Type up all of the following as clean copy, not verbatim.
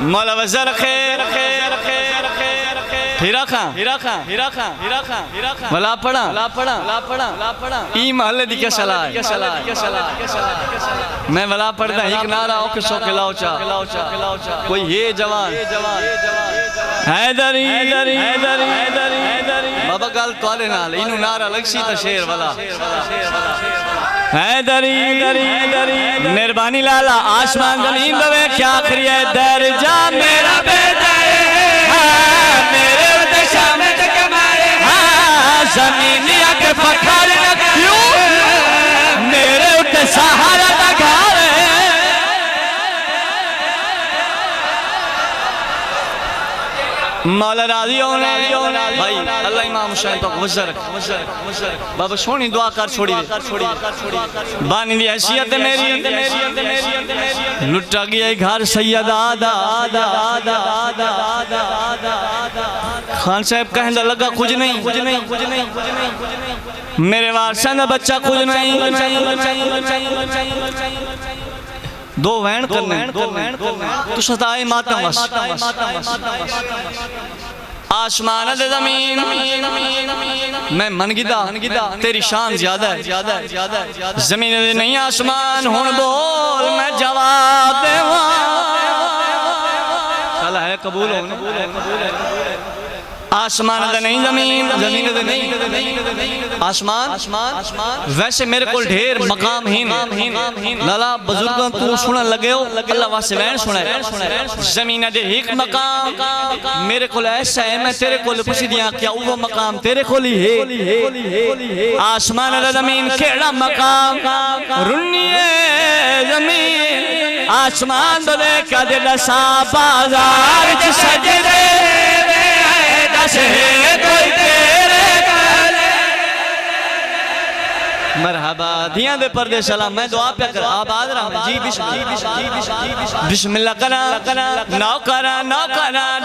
मौला वज़र खैर हीरा खां वला पढ़ा ई महल्ले दी क्या सलाह मैं वला पढ़दा एक नारा ओ किसो खिलाओ चा कोई ये जवान हैदरी बाबा गल तोले नाल इनु नारा लगसी तो शेर वाला हैदरी मेहरबानी लाला आसमान जमीन दवे क्या आखरी है दर्जा मेरा बेटा मेरे उद्देश्य में कमाए जमीन के फखर क्यों मेरे उते सहारा का घर मौला राजी होने भाई अल्लाह इमाम हुसैन तो वज़र बाबा सोनी दुआ कर छोड़ी बानी दी हैसियत मेरी लुटा गया घर सैयद आदा खान साहब कहने लगा कुछ नहीं मेरे वारसा का बच्चा कुछ नहीं दो वैन करने तो सताए मातम आसमान दे जमीन मैं मन गिदा तेरी शान ज्यादा है जमीन दे नहीं आसमान हुन बोल मैं जवाब देवा साला है कबूल हो आसमान दे नहीं जमीन दे नहीं आसमान वैसे मेरे को ढेर मकाम हीन लाला बुजुर्गों तू सुन लगे हो अल्लाह वास्ते वैन सुना जमीन दे एक मकाम मेरे को ऐसा है मैं तेरे को पुछी दिया क्या वो मकाम तेरे को ही है आसमान दे जमीन केड़ा मकाम रुनिए जमीन आसमान दे कदे दसा बाजार च सजदे कोई तेरे मरहबा दिया दे पर्दे सलाम मैं दुआ पे कर आबाद रहा जी बिस्मिल्लाह करा नौकरा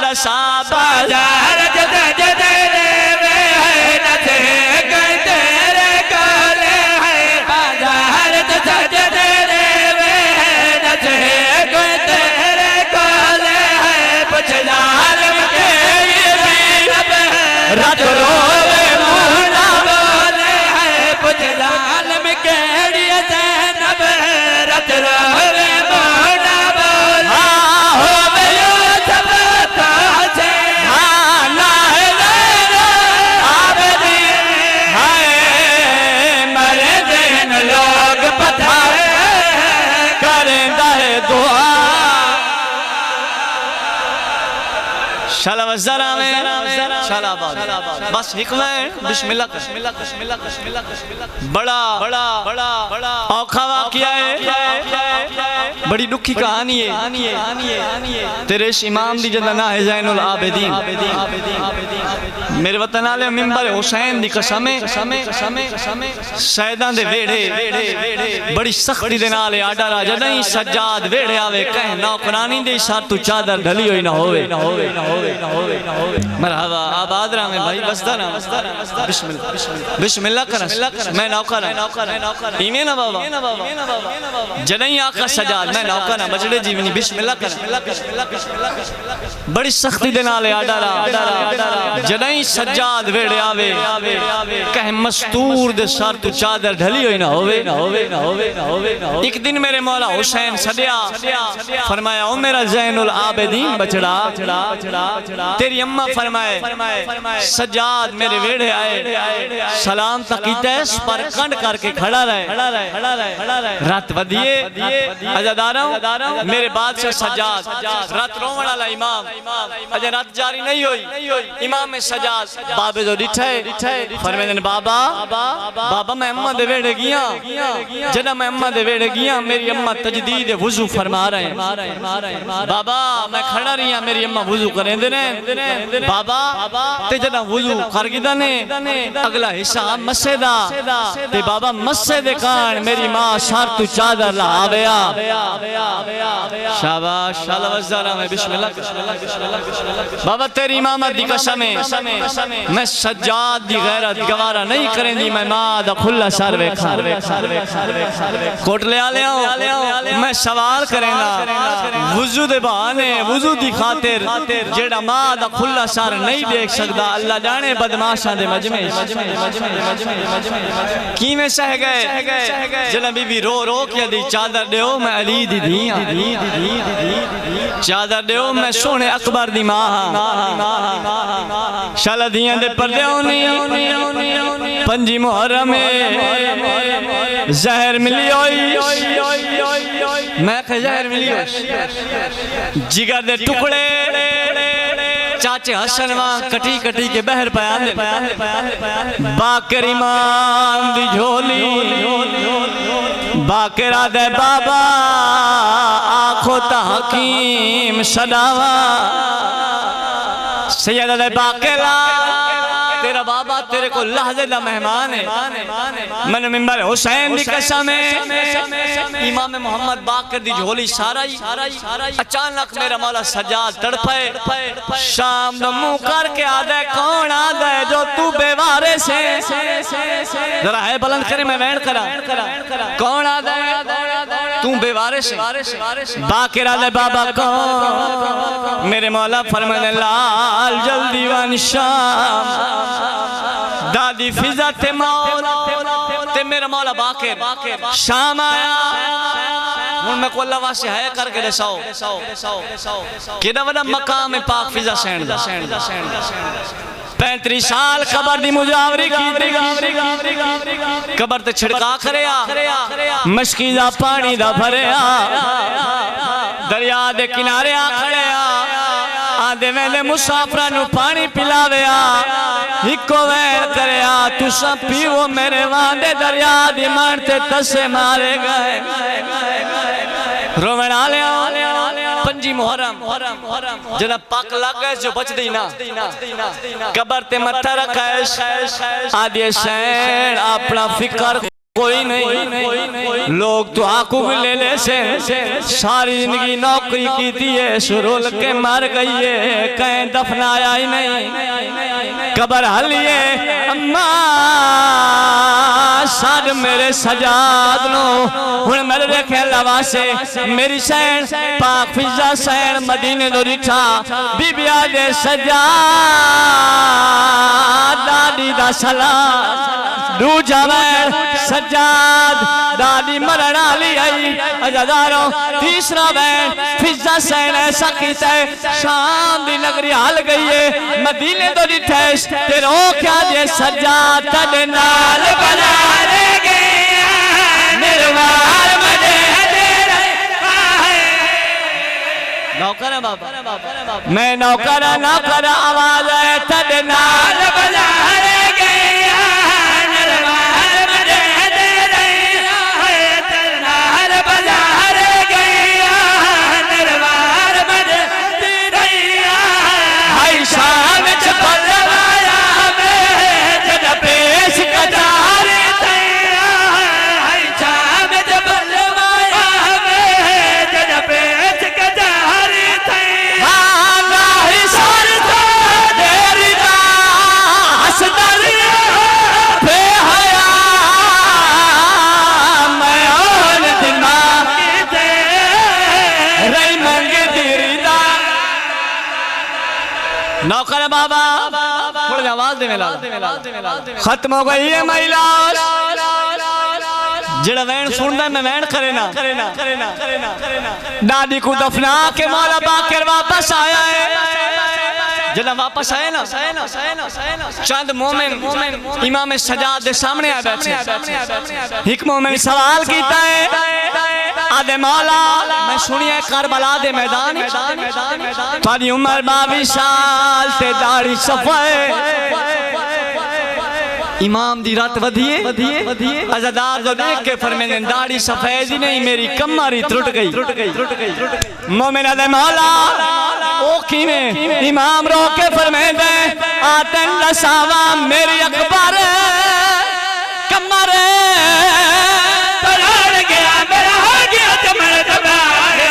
दसा बाजार जदे वे है नथे कोई तेरे काले है बाजार जदे वे है नथे कोई तेरे काले है पुछला रात रोवे मुहला बोले है पुछ जालम केड़ी ज़ैनब रात रोवे मुहला बोले हो बेयो सब ताजे ना है आबदी हाय मरे दिन लोग पठाए करेंदा है दुआ शाला वज़रा में बस बिस्मिल्लाह बड़ा औखा वाक़या है बड़ी दुखी कहानी है तेरे इस इमाम दी जदा ना है ज़ैनुल आबिदीन मेरे वतन आले मिंबर हुसैन दी कसम सैयदां दे वेड़े बड़ी सख्ती दे नाल आडा राजा नहीं सज्जाद वेड़े आवे कह नौकरानी दे सर तू चादर ढली होई ना होवे मरहबा आबाद रहा में भाई बसदा ना बिस्मिल्लाह कर मैं नौकर इमे ना बाबा जदई आका सजाद मैं नौकर बजड़े जीवनी बिस्मिल्लाह कर बड़ी सख्ती दे नाल आडा जदई सज्जाद वेड़े आवे कह मस्तूर दे सर तू चादर ढली होई ना होवे एक दिन मेरे मौला हुसैन सदया फरमाया ओ मेरा ज़ैनुल आबिदीन बचड़ा तेरी अम्मा फरमाए सज्जाद मेरे वेड़े आए सलाम तक कीता पर कंड करके खड़ा रहे रात वधिए अजादारा मेरे बादशाह सज्जाद रात रोवण वाला इमाम अजे रात जारी नहीं हुई इमाम में सज्जाद बाबे जो डिठे फरमाने बाबा मैं अम्मा दे वेड़े गया जदा मैं अम्मा दे वेड़े गया मेरी अम्मा तजदीद वुजू फरमा रहे हैं बाबा मैं खड़ा रही हां मेरी अम्मा वुजू करेंदे ने बाबा ते जदा वुजू कर गिदा ने अगला हिस्सा मस्से दा ते बाबा मस्से दे कान मेरी मां सर तू चादर लावेया शाबाश शाला वज़रा में बिस्मिल्लाह बाबा तेरी इमामत दी कसम मैं सज्जाद दी गैरत गवारा नहीं करेंदी मैं मां दा खुला सर वेखा कोट ले आ मैं सवाल करेंगा वुजू दे बहाने वुजू दी खातिर जेड़ा मां दा खुला सर नहीं देख सकदा अल्लाह जाने बदमाशां दे मजमे किवें सह गए जना बीबी रो रो के दी चादर देओ मैं अली दी दी चादर देओ मैं सोने अकबर दी मां शाला दियां दे पर्दे होनी पंजी मुहर्रम जहर मिली मैं जहर मिली जिगर दे टुकड़े चाचे हसन वां कटी कटी के बहर पाया बाकर इमाम दी झोली बाकरा दे बाबा आखो ता हकीम सदावा सैयद दे बाकरा तेरा बाबा तेरे को लहज़े दा मेहमान है मन मिंबर हुसैन दी कसम है इमाम मोहम्मद बाकर दी झोली सारा ही अचानक मेरा मौला सज्जाद तड़पे शाम दा मुंह करके आदे कौन आदे जो तू बेवारे से जरा है बुलंद करे मैं वैन करा कौन आदे तू बेवारे से बाकर आदे बाबा कौन मेरे मौला फरमाने लाल जल्दी वन शाम दादी फिजा थे मौत ते मेरा मौला बाकर शाम आया हुन मैं को अल्लाह वास्ते है करके दसाओ केदा वड़ा मकाम है पाक फिजा सैन दा 35 साल कबर दी मुजावरी की कबर ते छिड़का करया मशकी दा पानी दा भरया दरिया दे किनारे आ खड़या आदे वेले मुसाफरा नु पानी पिलावेया हिको वैर करया तुसा पीवो मेरे वांदे दरिया दी मन ते तसे मारे गए रोवण आले पंजी मुहर्रम जना पक लग गए जो बच दी ना कबर ते मत्था रखा है आदे सैन अपना फिकर कोई नहीं लोग तो आंखों भी ले से सारी जिंदगी नौकरी की थी है सुरुल के मर गई है कहीं दफनाया ही नहीं कबर हलिए अम्मा साद मेरे सजाद नो हुन मेरे देखे लवा से मेरी सैन पाक फिजा सैन मदीने दो रिठा बीबिया दे सजाद दादी दा सलाम दू जावे सज्जाद दादी मरण आली आई अजादारों तीसरा बैन फिजा सैन ऐसा कीता है शाम दी नगरी हाल गई है मदीने तो दिठैस तेरो क्या दे सज्जाद तड़े नाल बजा ले गया निर्वार मजे नौकर है बाबा मैं नौकर आवाज है तड़े नाल बजा ले नौकर बाबा थोड़ी आवाज दे मेला खत्म हो गई है महिला जेड़ा वैन सुनदा मैं वैन करे ना दादी को दफना के मौला बाकर वापस आया है जब वापस आए ना चंद मोमिन इमाम सजाद दे सामने आ बैठे एक मोमिन सवाल कीता है आदे मौला मैं सुनिया करबला दे मैदान तारी उम्र 22 साल ते दाढ़ी सफाए इमाम दी रात वधिए अज़ादार जो देख के फरमाने दाढ़ी सफेद ही नहीं मेरी कमर ही टूट गई मोमिन दे मौला ओ किवें इमाम रो के फरमांदे आतन लसावा मेरी अकबर कमर तोड़ गया मेरा हो गया कमर दबाए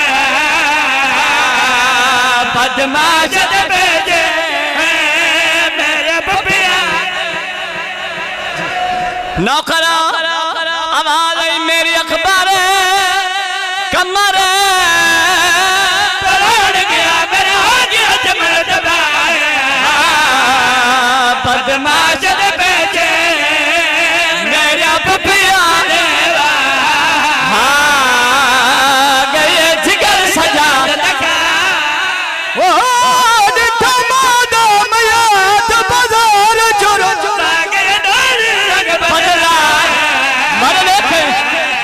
बदमाश दे भेजे मेरे नौकरा आवाज आई मेरी अखबार कमर गया मेरा हो गया जमल दबाया बदमाश बेचे मेरा पपिया गए जिगर सजा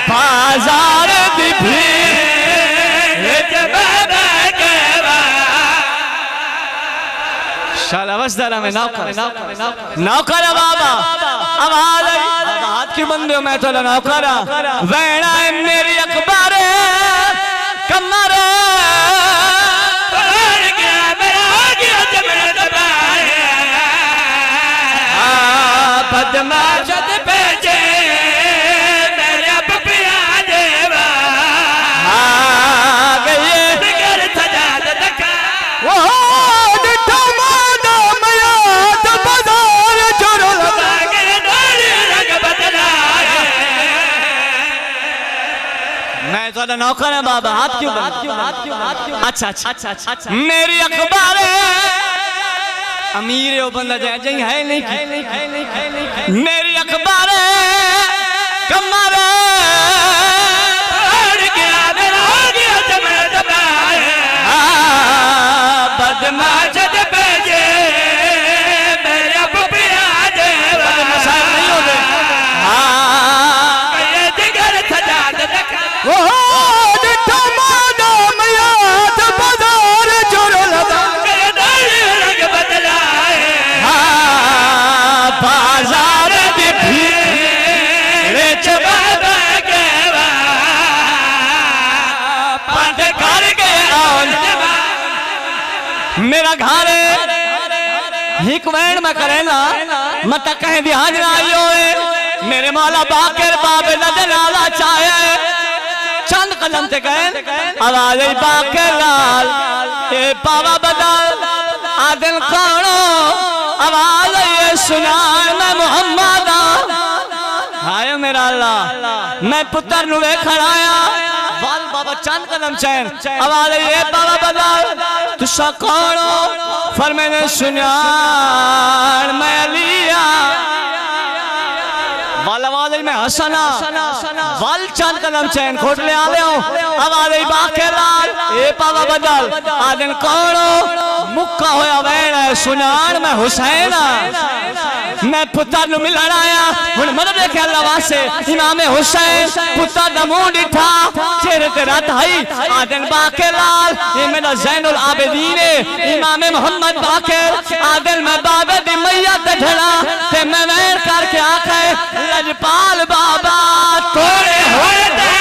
बाजार दी शाला वसदारा में नौकर बाबा आवाज हाथ की बंदे मैं तो नौकरा वैना है मेरी अखबार कमर बदमाश बेचे मेरे पपिया देवा गए जिगर सजाद दका वो डिठा मादा मया तो बाजार जोरो लगा के डाली रंग बदला मैं तो नौकर है बाबा हाथ क्यों अच्छा मेरी अखबार अमीर हो बंदा जाए जाए है नहीं मेरी अखबार कमर गया मेरा हो गया जमल दबाया बदमाश बेचे मेरा पपिया देवा नहीं होते ये जिगर सजाद देखा वो डिठा मादा मया तो बाजार जोरो लगा बाजार दी भीड़ चबाद गवा पंड कर के मेरा घर हिक वैन में करेना मत कहीं भी हाजिर आई होए मेरे मौला बाकर बाबे नजर आला चाहे चंद कदम से गए आवाज बाकर लाल ए पावा बदल आदिल कौनो आवाज ये सुना मैं मोहम्मद हाय मेरा अल्लाह मैं पुत्र नु वेखण आया वाल बाबा चंद कदम चैन आवाज ये बाबा बदल तुसा कौन फरमाने सुना मैं अलिया वाल आवाज मैं हसना वाल चंद कदम चैन खोट ले आले हो आवाज बाके लाल ए बाबा बदल आदन कौन मुक्का होया वैन सुनान मैं हुसैन मैं पुत्र नु मिलन आया हुन मदद देखे अल्लाह वास्ते इमाम हुसैन पुत्र दा मुंह डिठा चेहरे ते रात आई आदन बाके लाल ये मेरा ज़ैनुल आबिदीन इमाम मोहम्मद बाकर आदन मैं बाबे दी मैया ते ढला ते मैं वैन करके आखे लजपाल बाबा तोड़े होए ते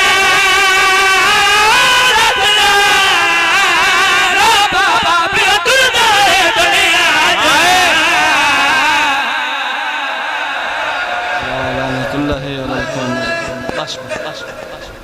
बस